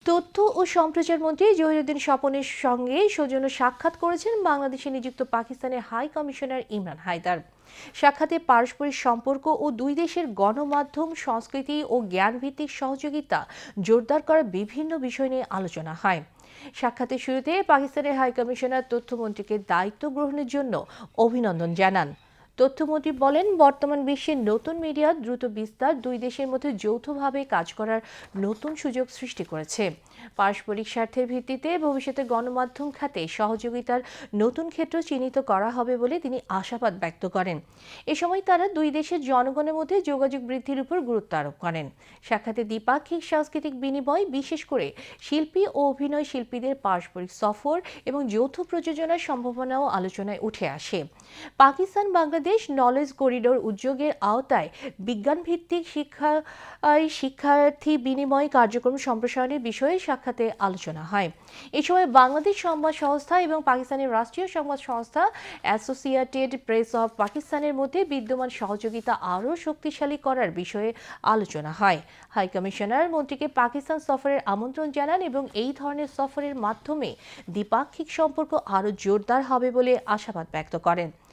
তথ্য ও সম্প্রচার মন্ত্রী জহিরুদ্দিন স্বপনের সঙ্গে সৌজন্য সাক্ষাৎ করেছেন বাংলাদেশে নিযুক্ত পাকিস্তানের হাই কমিশনার ইমরান হায়দার। সাক্ষাতে পারস্পরিক সম্পর্ক ও দুই দেশের গণমাধ্যম, সংস্কৃতি ও জ্ঞানভিত্তিক সহযোগিতা জোরদার করার বিভিন্ন বিষয় নিয়ে আলোচনা হয়। সাক্ষাতের শুরুতে পাকিস্তানের হাই কমিশনার তথ্যমন্ত্রীকে দায়িত্ব গ্রহণের জন্য অভিনন্দন জানান। তথ্যমন্ত্রী বলেন, বর্তমান বিশ্বে নতুন মিডিয়ার দ্রুত বিস্তার দুই দেশের মধ্যে যৌথভাবে কাজ করার নতুন সুযোগ সৃষ্টি করেছে। পারস্পরিক স্বার্থের ভিত্তিতে ভবিষ্যতে গণমাধ্যম খাতে সহযোগিতার নতুন ক্ষেত্র চিহ্নিত করা হবে বলে তিনি আশাবাদ ব্যক্ত করেন। এ সময় তারা দুই দেশের জনগণের মধ্যে যোগাযোগ বৃদ্ধির উপর গুরুত্ব আরোপ করেন। সাক্ষাতে দ্বিপাক্ষিক সাংস্কৃতিক বিনিময়, বিশেষ করে শিল্পী ও অভিনয় শিল্পীদের পারস্পরিক সফর এবং যৌথ প্রযোজনার সম্ভাবনাও আলোচনায় উঠে আসে। পাকিস্তান বাংলাদেশ নলেজ করিডোর উদ্যোগের আওতায় বিজ্ঞানভিত্তিক শিক্ষার্থী বিনিময় কার্যক্রম সম্প্রসারণের বিষয়ে সাক্ষাতে আলোচনা হয়। এ সময় বাংলাদেশ সংবাদ সংস্থা এবং পাকিস্তানের রাষ্ট্রীয় সংবাদ সংস্থা অ্যাসোসিয়েটেড প্রেস অব পাকিস্তানের মধ্যে বিদ্যমান সহযোগিতা আরও শক্তিশালী করার বিষয়ে আলোচনা হয়। হাই কমিশনার মন্ত্রীকে পাকিস্তান সফরের আমন্ত্রণ জানান এবং এই ধরনের সফরের মাধ্যমে দ্বিপাক্ষিক সম্পর্ক আরও জোরদার হবে বলে আশাবাদ ব্যক্ত করেন।